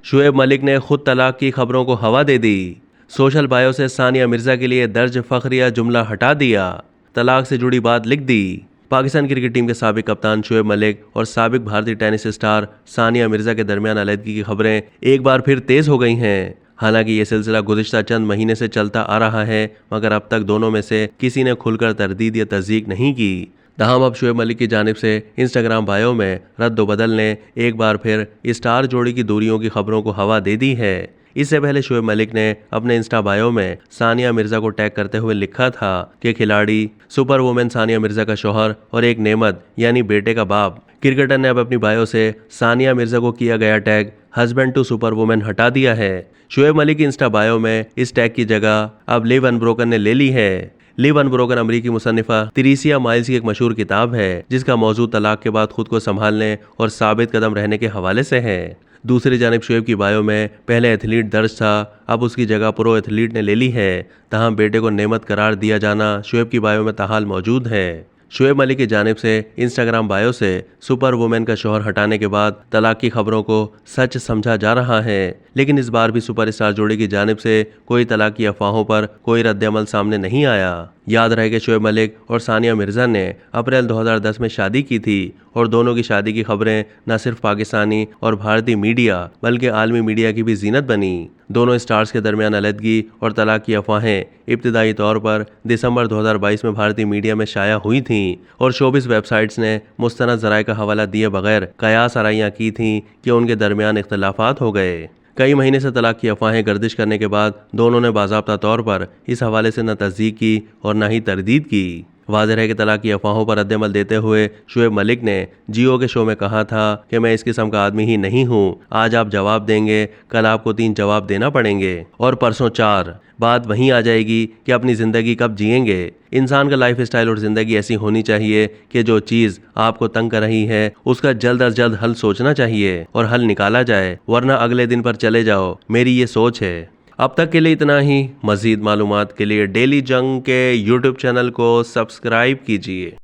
शुएब मलिक ने खुद तलाक की खबरों को हवा दे दी। सोशल बायो से सानिया मिर्जा के लिए दर्ज फखरिया जुमला हटा दिया। तलाक से जुड़ी बात लिख दी। पाकिस्तान क्रिकेट टीम के साबिक कप्तान शुएब मलिक और साबिक भारतीय टेनिस स्टार सानिया मिर्जा के दरमियान अलहदगी की खबरें एक बार फिर तेज हो गई हैं। हालांकि ये सिलसिला गुज़िश्ता चंद महीने से चलता आ रहा है, मगर अब तक दोनों में से किसी ने खुलकर तरदीद या तस्दीक नहीं की। तहम अब शुएब मलिक की जानिब से इंस्टाग्राम बायो में रद्द-व-बदल ने एक बार फिर स्टार जोड़ी की दूरियों की खबरों को हवा दे दी है। इससे पहले शुएब मलिक ने अपने इंस्टा बायो में सानिया मिर्जा को टैग करते हुए लिखा था कि खिलाड़ी, सुपर वुमेन सानिया मिर्जा का शौहर और एक नेमत यानी बेटे का बाप। क्रिकेटर ने अब अपनी बायो से सानिया मिर्जा को किया गया tag husband to super women हटा दिया है। शुएब मलिक की इंस्टा बायो में इस टैग की जगह अब लिव अनब्रोकन ने ले ली है। लिव अनब्रोकन अमरीकी मुसन्निफा तिरेसिया माइल्स की एक मशहूर किताब है, जिसका मौजू तलाक के बाद खुद को संभालने और साबित कदम रहने के हवाले से है। दूसरी जानिब शुएब की बायो में पहले एथलीट दर्ज था, अब उसकी जगह प्रो एथलीट ने ले ली है। तहम बेटे को नेमत करार दिया जाना शुएब की बायो में ताहाल मौजूद है। शुएब मलिक की जानिब से इंस्टाग्राम बायो से सुपर वुमेन का शौहर हटाने के बाद तलाक की खबरों को सच समझा जा रहा है, लेकिन इस बार भी सुपरस्टार जोड़ी की जानिब से कोई तलाक की अफवाहों पर कोई रद्द-ए-अमल सामने नहीं आया। याद रहे कि शुएब मलिक और सानिया मिर्जा ने अप्रैल 2010 में शादी की थी और दोनों की शादी की खबरें न सिर्फ पाकिस्तानी और भारतीय मीडिया बल्कि आलमी मीडिया की भी जीनत बनी। दोनों स्टार्स के दरमियान अलहदगी और तलाक की अफवाहें इब्तिदाई तौर पर दिसंबर 2022 में भारतीय मीडिया में शाया हुई थीं और शोबिस वेबसाइट्स ने मुस्तनद ज़राए का हवाला दिए बगैर कयास आराइयाँ की थीं कि उनके दरमियान इख्तलाफात हो गए। कई महीने से तलाक की अफवाहें गर्दिश करने के बाद दोनों ने बाज़ाब्ता तौर पर इस हवाले से न तस्दीक की और न ही तरदीद की। वाज़ेह है कि तलाक की अफवाहों पर रद्द-ए-अमल देते हुए शुएब मलिक ने जियो के शो में कहा था कि मैं इस किस्म का आदमी ही नहीं हूँ। आज आप जवाब देंगे, कल आपको 3 जवाब देना पड़ेंगे और परसों 4। बात वहीं आ जाएगी कि अपनी ज़िंदगी कब जिएंगे। इंसान का लाइफ स्टाइल और ज़िंदगी ऐसी होनी चाहिए कि जो चीज़ आपको तंग कर रही है उसका जल्द अज जल्द हल सोचना चाहिए और हल निकाला जाए, वरना अगले दिन पर चले जाओ। मेरी ये सोच है। अब तक के लिए इतना ही। मज़ीद मालूमात के लिए डेली जंग के यूट्यूब चैनल को सब्सक्राइब कीजिए।